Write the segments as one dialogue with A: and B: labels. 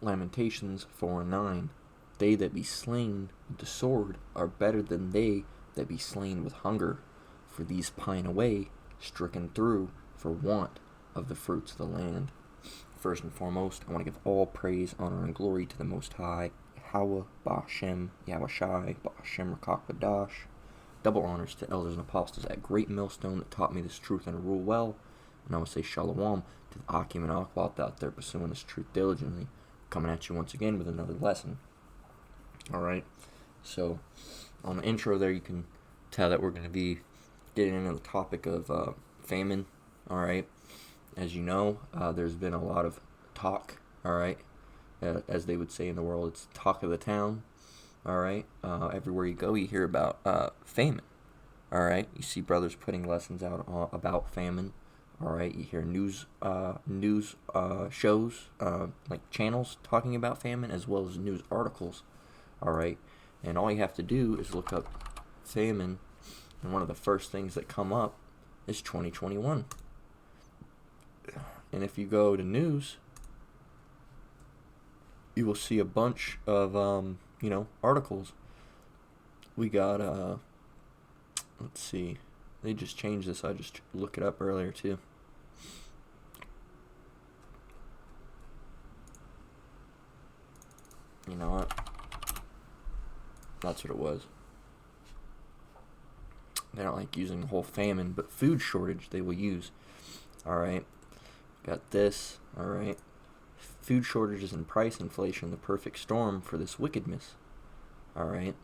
A: Lamentations 4:9. They that be slain with the sword are better than they that be slain with hunger, for these pine away, stricken through, for want of the fruits of the land. First and foremost, I want to give all praise, honor, and glory to the Most High, Yahweh, Ba'Shem, Yahushai, Ba'Shem Rakakbadash. Double honors to elders and apostles at Great Millstone that taught me this truth and rule well. And I would say shalom to the Akim and Akhwat out there pursuing this truth diligently. Coming at you once again with another lesson. Alright, so on the intro there you can tell that we're going to be getting into the topic of famine. Alright, as you know, there's been a lot of talk, alright, as they would say in the world, it's talk of the town. Alright, everywhere you go you hear about famine. Alright, you see brothers putting lessons out about famine. Alright, you hear news shows, like channels talking about famine, as well as news articles. Alright, and all you have to do is look up famine, and one of the first things that come up is 2021. And if you go to news, you will see a bunch of, articles. We got, let's see, they just changed this, I just looked it up earlier too. You know what? That's what it was. They don't like using the whole famine, but food shortage they will use. Alright. Got this. Alright. Food shortages and price inflation, the perfect storm for this wickedness. Alright.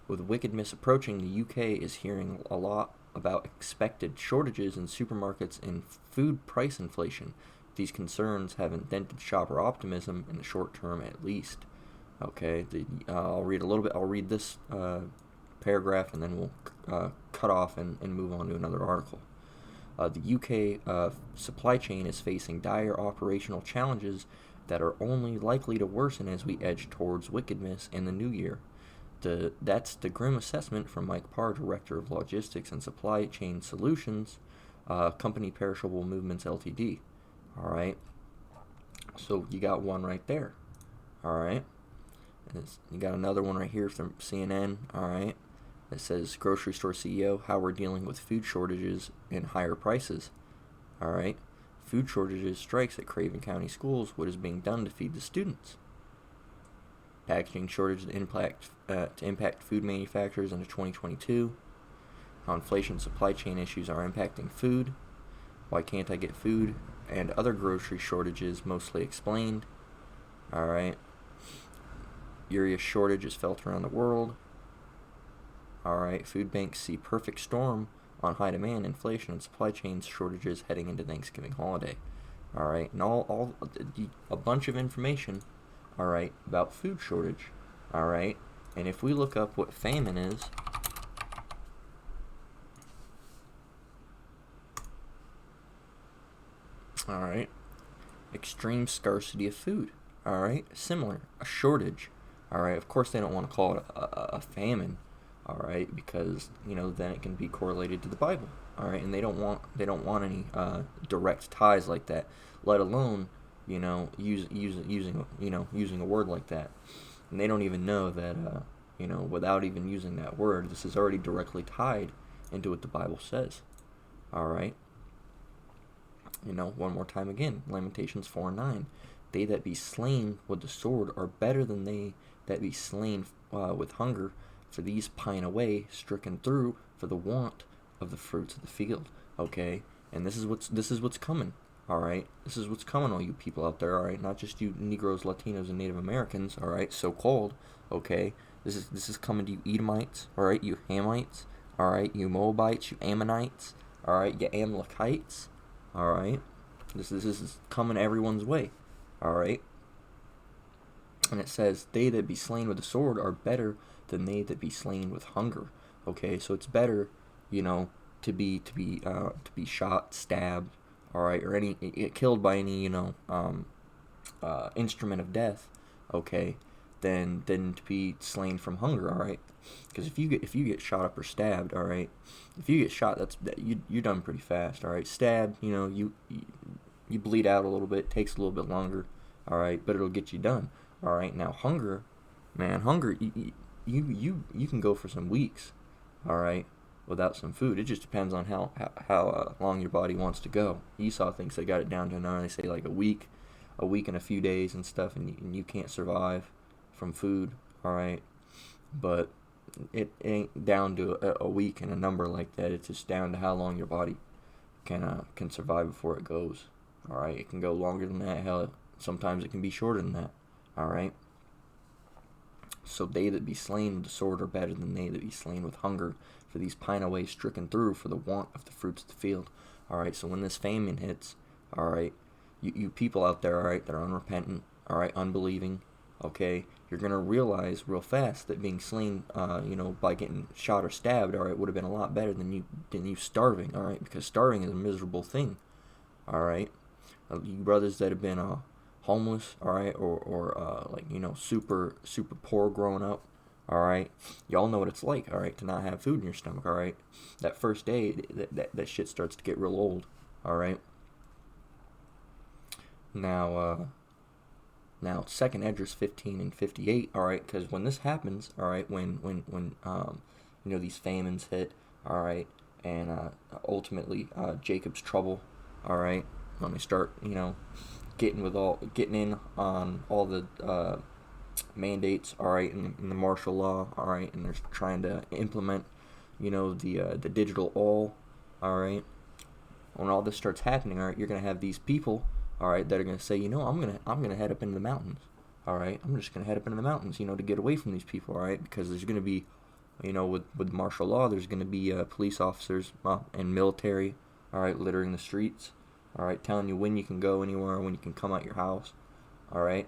A: With wickedness approaching, the UK is hearing a lot about expected shortages in supermarkets and food price inflation. These concerns have dented shopper optimism in the short term at least. Okay, I'll read a little bit. I'll read this paragraph and then we'll cut off and move on to another article. The UK supply chain is facing dire operational challenges that are only likely to worsen as we edge towards wickedness in the new year. That's the grim assessment from Mike Parr, Director of Logistics and Supply Chain Solutions, Company Perishable Movements Ltd. Alright, so you got one right there. Alright. You got another one right here from CNN, alright, that says, grocery store CEO, how we're dealing with food shortages and higher prices. Alright, food shortages strikes at Craven County schools, what is being done to feed the students. Packaging shortage to impact food manufacturers into 2022. How inflation supply chain issues are impacting food. Why can't I get food? And other grocery shortages mostly explained. Alright. Urea shortage is felt around the world. Alright, food banks see perfect storm on high demand, inflation, and supply chain shortages heading into Thanksgiving holiday. Alright, and a bunch of information, alright, about food shortage. Alright, and if we look up what famine is, alright, extreme scarcity of food. Alright, similar, a shortage. Alright, of course they don't want to call it a famine, alright, because, then it can be correlated to the Bible, alright, and they don't want any direct ties like that, let alone, using a word like that. And they don't even know that, without even using that word, this is already directly tied into what the Bible says, alright. One more time again, Lamentations 4:9. They that be slain with the sword are better than they that be slain with hunger, for these pine away, stricken through, for the want of the fruits of the field. Okay, and this is what's coming. All right, this is what's coming, all you people out there. All right, not just you Negroes, Latinos, and Native Americans. All right, so called. Okay, this is coming to you Edomites. All right, you Hamites. All right, you Moabites, you Ammonites. All right, you Amalekites. All right, this is coming everyone's way. Alright, and it says, they that be slain with the sword are better than they that be slain with hunger. Okay, so it's better, to be shot, stabbed, alright, or killed by any, instrument of death, okay, than to be slain from hunger, alright? Because if you get shot up or stabbed, alright, if you get shot, you're done pretty fast, alright? Stabbed, you bleed out a little bit, takes a little bit longer, all right, but it'll get you done, all right. Now hunger, man, hunger, you can go for some weeks, all right, without some food. It just depends on how long your body wants to go. Esau thinks they got it down to an hour. They say like a week and a few days and stuff, and you can't survive from food, all right. But it ain't down to a week and a number like that. It's just down to how long your body can survive before it goes. All right, it can go longer than that. Hell, sometimes it can be shorter than that. All right. So they that be slain with the sword are better than they that be slain with hunger. For these pine away stricken through for the want of the fruits of the field. All right. So when this famine hits, all right, you people out there, all right, that are unrepentant, all right, unbelieving, okay, you're gonna realize real fast that being slain, by getting shot or stabbed, all right, would have been a lot better than you starving, all right, because starving is a miserable thing, all right. You brothers that have been homeless, all right, or super poor growing up, all right, y'all know what it's like, all right, to not have food in your stomach, all right. That first day, that shit starts to get real old, all right. Now, 2nd Esdras 15 and 58, all right, because when this happens, all right, when these famines hit, all right, and ultimately Jacob's trouble, all right, when they start, getting in on all the mandates, all right, in the martial law, all right, and they're trying to implement, the digital all right. When all this starts happening, all right, you're gonna have these people, all right, that are gonna say, I'm gonna head up into the mountains, all right. I'm just gonna head up into the mountains, to get away from these people, all right, because there's gonna be, with martial law, there's gonna be police officers and military, all right, littering the streets, all right, telling you when you can go anywhere, when you can come out your house, all right.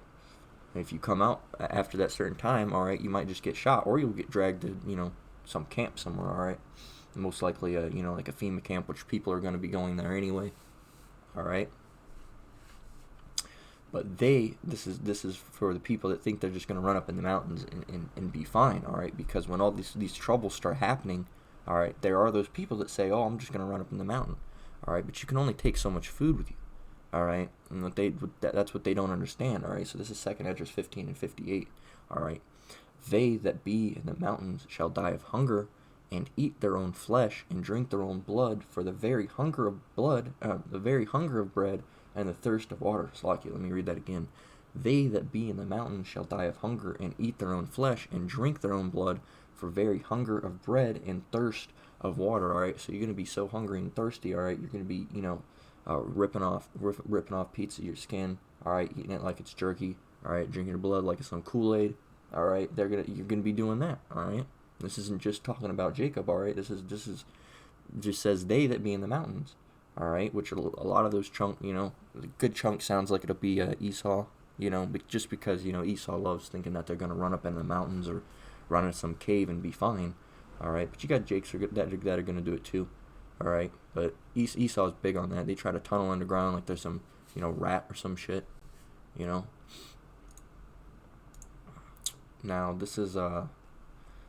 A: And if you come out after that certain time, all right, you might just get shot, or you'll get dragged to, some camp somewhere, all right. Most likely, like a FEMA camp, which people are going to be going there anyway, all right. But this is for the people that think they're just going to run up in the mountains and be fine, all right. Because when all these troubles start happening, all right, there are those people that say, oh, I'm just going to run up in the mountain, all right. But you can only take so much food with you, all right. And that's what they don't understand, all right. So this is 2nd Esdras 15 and 58, all right. They that be in the mountains shall die of hunger, and eat their own flesh, and drink their own blood, for the very hunger of bread, and the thirst of water. Slacky, let me read that again. They that be in the mountains shall die of hunger, and eat their own flesh, and drink their own blood, for very hunger of bread and thirst of water. All right, so you're gonna be so hungry and thirsty. All right, you're gonna be, ripping off pieces of your skin. All right, eating it like it's jerky. All right, drinking your blood like it's some Kool-Aid. All right, you're gonna be doing that. All right. This isn't just talking about Jacob, all right? This is just says they that be in the mountains, all right? Which are a lot of those chunk, a good chunk sounds like it'll be Esau, but just because Esau loves thinking that they're gonna run up into the mountains or run into some cave and be fine, all right? But you got Jakes that are gonna do it too, all right? But Esau's big on that. They try to tunnel underground like there's some rat or some shit, Now this is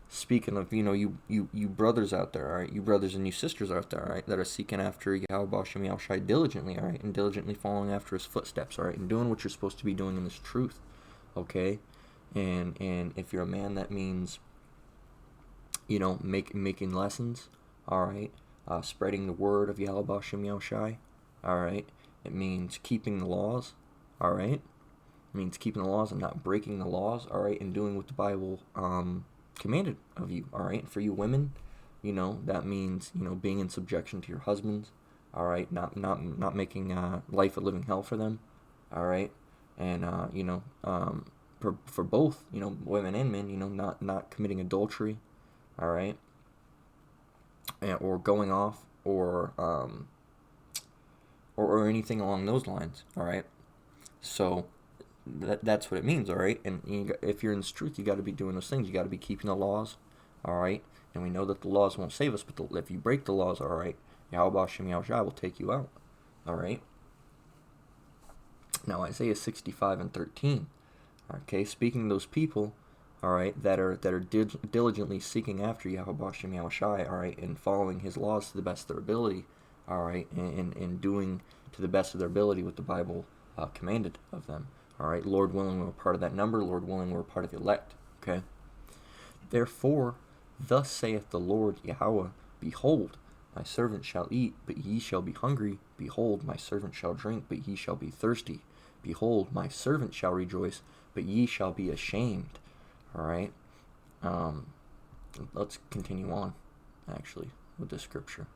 A: speaking of, you brothers out there, all right, you brothers and you sisters out there, all right, that are seeking after Yahweh Shem Yahushai diligently, all right, and diligently following after his footsteps, all right, and doing what you're supposed to be doing in this truth, okay, and if you're a man, that means, making lessons, all right, spreading the word of Yahweh Shem Yahushai, all right, it means keeping the laws, all right, it means keeping the laws and not breaking the laws, all right, and doing what the Bible, commanded of you, all right. For you women, that means being in subjection to your husbands, all right. Not making life a living hell for them, all right. And for both women and men, not committing adultery, all right, or going off or anything along those lines, all right. So that's what it means, all right. And if you're in this truth, you got to be doing those things. You got to be keeping the laws, all right. And we know that the laws won't save us, but if you break the laws, all right, Yahweh Shem Yahushai will take you out, all right. Now Isaiah 65 and 13, okay, speaking of those people, all right, that are diligently seeking after Yahweh Shem Yahushai, all right, and following his laws to the best of their ability, all right, and doing to the best of their ability what the Bible commanded of them. All right, Lord willing, we're part of that number. Lord willing, we're part of the elect. Okay. Therefore, thus saith the Lord Yahweh, behold, my servant shall eat, but ye shall be hungry. Behold, my servant shall drink, but ye shall be thirsty. Behold, my servant shall rejoice, but ye shall be ashamed. All right. Let's continue on, actually, with this scripture,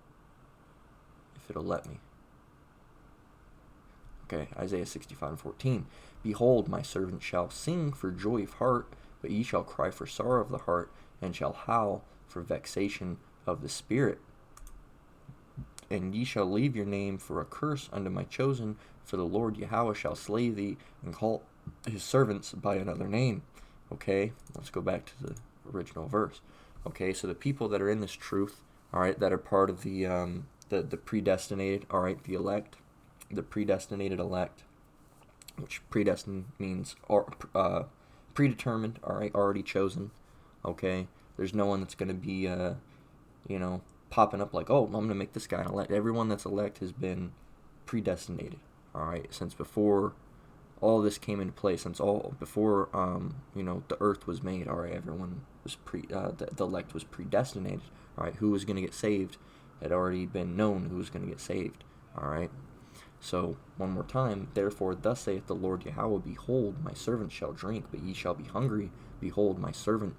A: if it'll let me. Okay, Isaiah 65:14. Behold, my servant shall sing for joy of heart, but ye shall cry for sorrow of the heart, and shall howl for vexation of the spirit. And ye shall leave your name for a curse unto my chosen, for the Lord Yahweh shall slay thee, and call his servants by another name. Okay, let's go back to the original verse. Okay, so the people that are in this truth, all right, that are part of the predestinated, all right, the elect, the predestinated elect, which predestined means predetermined, all right, already chosen. Okay, there's no one that's going to be, popping up like, oh, I'm going to make this guy an elect. Everyone that's elect has been predestinated, all right, since before all this came into play, since before the earth was made, all right, everyone was the elect was predestinated, all right, who was going to get saved had already been known who was going to get saved, all right. So, one more time, therefore, thus saith the Lord Yahweh, behold, my servant shall drink, but ye shall be hungry. Behold, my servant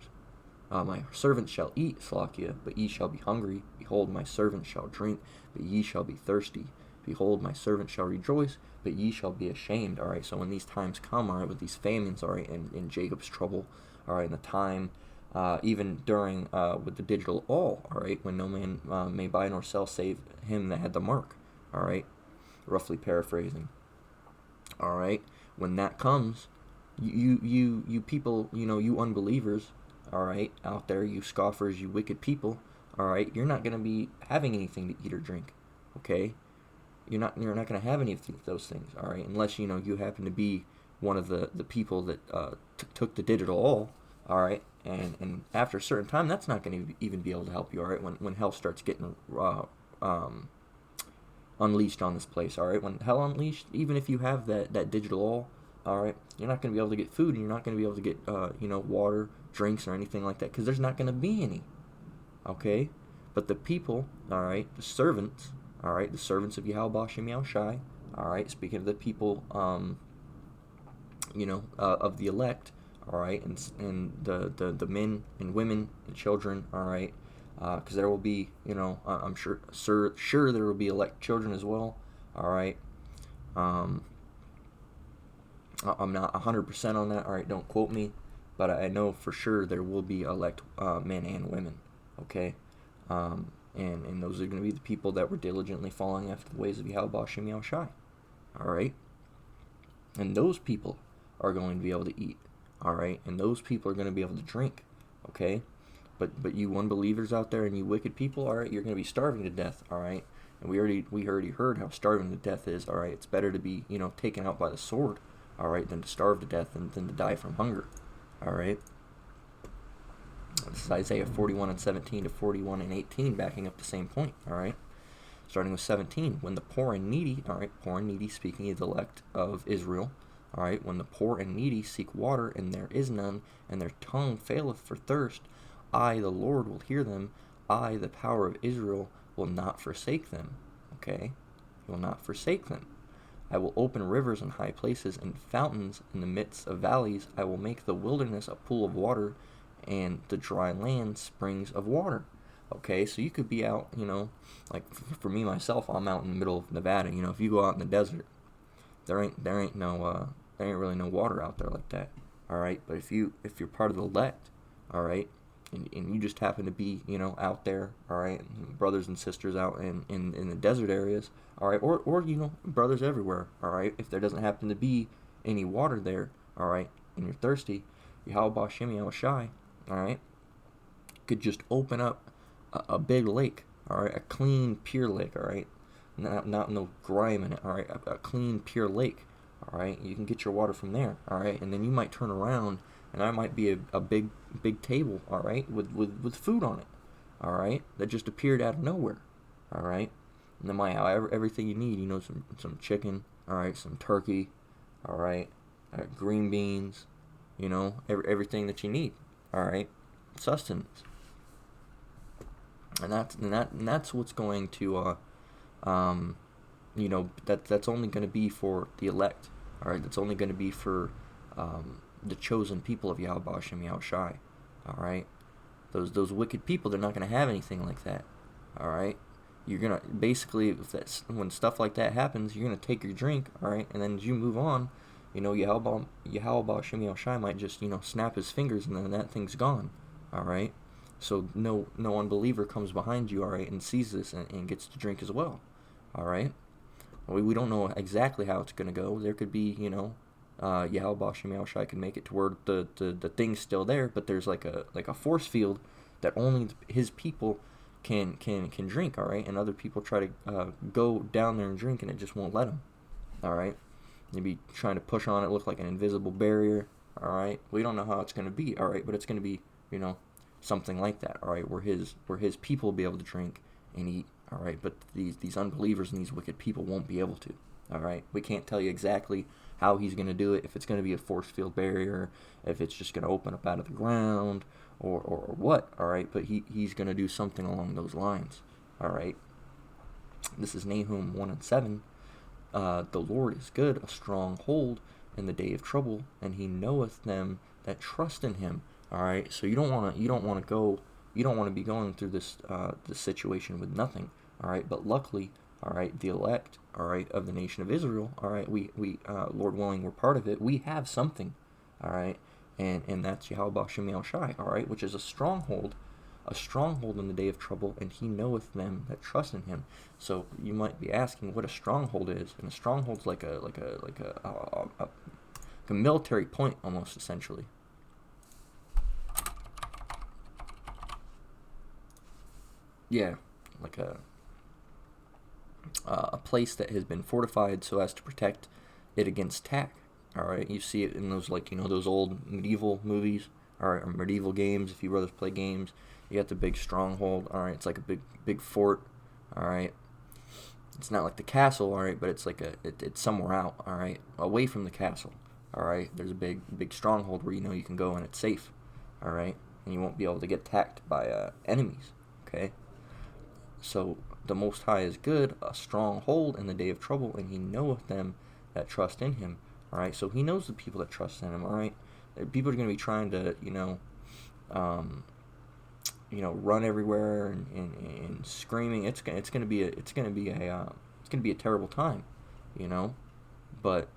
A: shall eat, Slakia, but ye shall be hungry. Behold, my servant shall drink, but ye shall be thirsty. Behold, my servant shall rejoice, but ye shall be ashamed. All right, so when these times come, all right, with these famines, all right, and in Jacob's trouble, all right, in the time, even during, with the digital all right, when no man may buy nor sell save him that had the mark, all right, roughly paraphrasing. All right, when that comes, you people, you unbelievers, all right, out there, you scoffers, you wicked people, all right, you're not going to be having anything to eat or drink, okay? You're not going to have any of those things, all right, unless, you happen to be one of the people that took the digital all right, and after a certain time, that's not going to even be able to help you, all right, when hell starts getting unleashed on this place, all right, when hell unleashed, even if you have that digital all right, you're not going to be able to get food, and you're not going to be able to get water, drinks, or anything like that, because there's not going to be any, okay? But the people, all right, the servants, all right, the servants of Yahweh Shem Yahushai, all right, speaking of the people, of the elect, all right, and the men and women and children, all right, because there will be, I'm sure there will be elect children as well, all right. I'm not 100% on that, all right, don't quote me, but I know for sure there will be elect men and women, okay, and those are going to be the people that were diligently following after the ways of Yahweh Shem Yahushai, all right, and those people are going to be able to eat, all right, and those people are going to be able to drink, okay, but you unbelievers out there and you wicked people, all right, you're going to be starving to death, all right, and we already heard how starving to death is, all right, it's better to be, taken out by the sword, all right, than to starve to death and than to die from hunger, all right. This is Isaiah 41:17 to 41:18, backing up the same point, all right. Starting with 17, when the poor and needy, all right, poor and needy, speaking of the elect of Israel, all right, when the poor and needy seek water, and there is none, and their tongue faileth for thirst, I, the Lord, will hear them. I, the power of Israel, will not forsake them. Okay? He will not forsake them. I will open rivers in high places and fountains in the midst of valleys. I will make the wilderness a pool of water, and the dry land springs of water. Okay, so you could be out, like for me myself, I'm out in the middle of Nevada. If you go out in the desert, there ain't really no water out there like that. All right, but if you're part of the elect, all right, and you just happen to be, out there, all right, brothers and sisters out in the desert areas, all right, or brothers everywhere, all right, if there doesn't happen to be any water there, all right, and you're thirsty, Yahweh Shem Yahushai, all right, could just open up a big lake, all right, a clean, pure lake, all right, not no grime in it, all right, a clean, pure lake, all right, you can get your water from there, all right, and then you might turn around, and there might be a big table, all right, with food on it, all right, that just appeared out of nowhere, all right, and then might have everything you need, some chicken, all right, some turkey, all right, green beans, everything that you need. All right, sustenance, and that's what's going to that's only going to be for the elect. All right, that's only going to be for the chosen people of Yahweh Hashem Yahushai. All right, those wicked people, they're not going to have anything like that. All right, you're gonna basically, when stuff like that happens, you're gonna take your drink. All right, and then as you move on, Yahweh Hashem Yahushai might just snap his fingers and then that thing's gone. All right, so no unbeliever comes behind you. All right, and sees this and gets to drink as well. All right. We don't know exactly how it's going to go. There could be, Yahweh Hashem Yahushai can make it to where the thing's still there, but there's like a force field that only his people can drink, all right? And other people try to go down there and drink, and it just won't let them, all right? Maybe trying to push on it, look like an invisible barrier, all right? We don't know how it's going to be, all right? But it's going to be, something like that, all right? Where his people will be able to drink and eat. All right, but these unbelievers and these wicked people won't be able to. All right, we can't tell you exactly how he's going to do it. If it's going to be a force field barrier, if it's just going to open up out of the ground, or what. All right, but he's going to do something along those lines. All right. This is Nahum 1:7. The Lord is good, a strong hold in the day of trouble, and He knoweth them that trust in Him. All right, so you don't want to be going through this situation with nothing. All right, but luckily, all right, the elect, all right, of the nation of Israel, all right, we Lord willing, we're part of it. We have something, all right, and that's Yahweh Hashem Yahushai, all right, which is a stronghold in the day of trouble, and He knoweth them that trust in Him. So you might be asking what a stronghold is, and a stronghold's like a military point almost, essentially. Yeah, like a place that has been fortified so as to protect it against attack. All right, you see it in those those old medieval movies, or medieval games. If you brothers play games, you got the big stronghold. All right, it's like a big fort. All right, it's not like the castle. All right, but it's like it's somewhere out. All right, away from the castle. All right, there's a big stronghold where you can go and it's safe. All right, and you won't be able to get attacked by enemies. Okay. So the Most High is good, a strong hold in the day of trouble, and He knoweth them that trust in Him. All right, so He knows the people that trust in Him. All right, people are going to be trying to, run everywhere and screaming. It's going to be a terrible time, But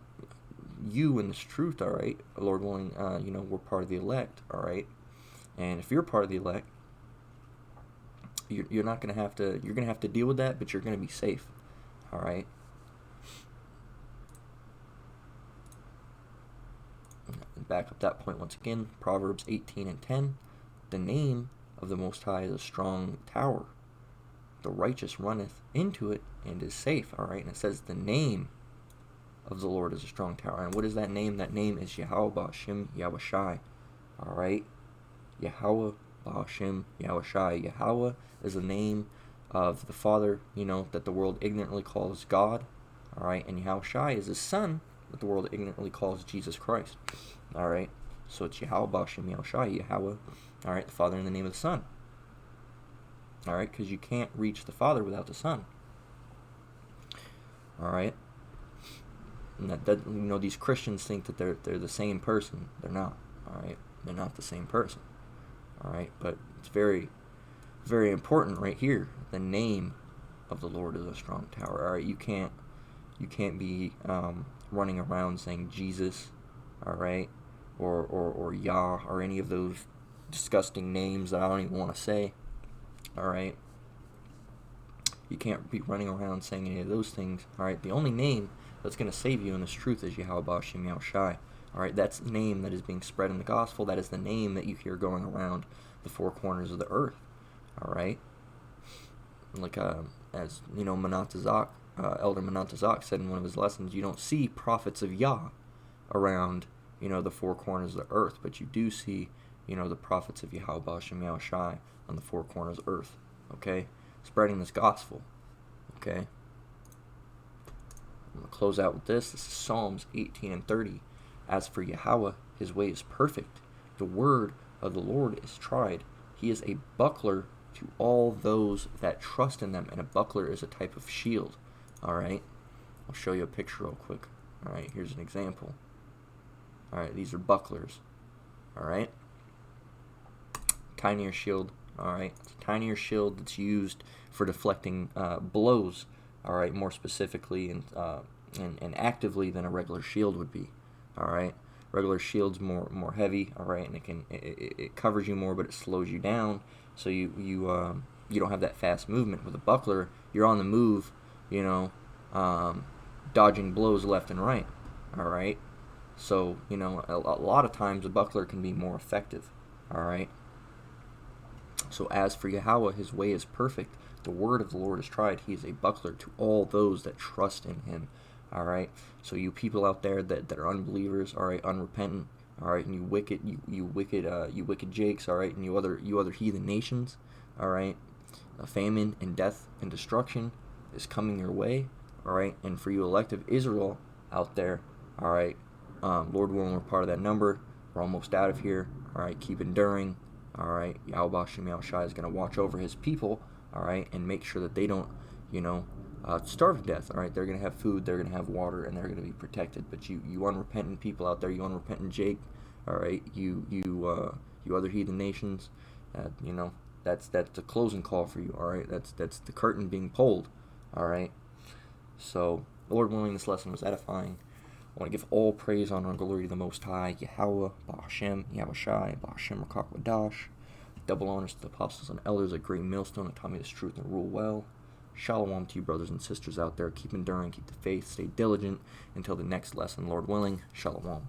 A: you in this truth, all right, Lord willing, we're part of the elect, all right, and if you're part of the elect, you're not going to have to, you're going to have to deal with that, but you're going to be safe. All right. Back up that point once again. Proverbs 18:10. The name of the Most High is a strong tower. The righteous runneth into it and is safe. All right. And it says the name of the Lord is a strong tower. And what is that name? That name is Yahweh Hashem Yahushai. All right. Yahweh Hashem Yahushai. Yahweh is the name of the Father, that the world ignorantly calls God. All right, and Yahushai is His Son, that the world ignorantly calls Jesus Christ. All right, so it's Yahweh Hashem Yahushai, Yahweh. All right, the Father in the name of the Son. All right, because you can't reach the Father without the Son. All right, and that these Christians think that they're the same person. They're not. All right, they're not the same person. All right, but it's very, very important right here. The name of the Lord is a strong tower. All right, you can't be running around saying Jesus, all right, or Yah, or any of those disgusting names that I don't even want to say. All right, you can't be running around saying any of those things. All right, the only name that's going to save you in this truth is Yahweh Hashem Yahushai. All right, that's the name that is being spread in the gospel. That is the name that you hear going around the four corners of the earth. All right, like as Manatazak, Elder Manatazak said in one of his lessons, you don't see prophets of Yah around the four corners of the earth, but you do see the prophets of Yahweh Hashem Yahushai on the four corners of earth. Okay, spreading this gospel. Okay, I'm gonna close out with this. This is Psalms 18:30. As for Yahweh, his way is perfect. The word of the Lord is tried. He is a buckler to all those that trust in them. And a buckler is a type of shield. All right? I'll show you a picture real quick. All right, here's an example. All right, these are bucklers. All right? Tinier shield. All right? It's a tinier shield that's used for deflecting blows. All right, more specifically and actively than a regular shield would be. All right, regular shield's more heavy. All right, and it covers you more, but it slows you down. So you don't have that fast movement. With a buckler, you're on the move. You know, dodging blows left and right. All right, so you know a lot of times a buckler can be more effective. All right. So as for Yahweh, his way is perfect. The word of the Lord is tried. He is a buckler to all those that trust in him. All right. So you people out there that are unbelievers, all right, unrepentant, all right, and you wicked Jakes, all right, and you other heathen nations, all right. A famine and death and destruction is coming your way, all right. And for you elective Israel out there, all right, Lord willing, we're part of that number. We're almost out of here. All right, keep enduring. All right, Yahweh Shem Yahushai is going to watch over his people, all right, and make sure that they don't, starve to death, all right. They're going to have food, they're going to have water, and they're going to be protected. But you unrepentant people out there, you unrepentant Jake, all right, you other heathen nations, that's the closing call for you, all right. That's the curtain being pulled, all right. So, Lord willing, this lesson was edifying. I want to give all praise, honor, and glory to the Most High, Yahweh, Ba'ashem, Yahushai, Ba'ashem, Rakak Wadash. Double honors to the apostles and elders at Great Millstone that taught me this truth and rule well. Shalom to you brothers and sisters out there. Keep enduring, keep the faith, stay diligent until the next lesson, Lord willing. Shalom.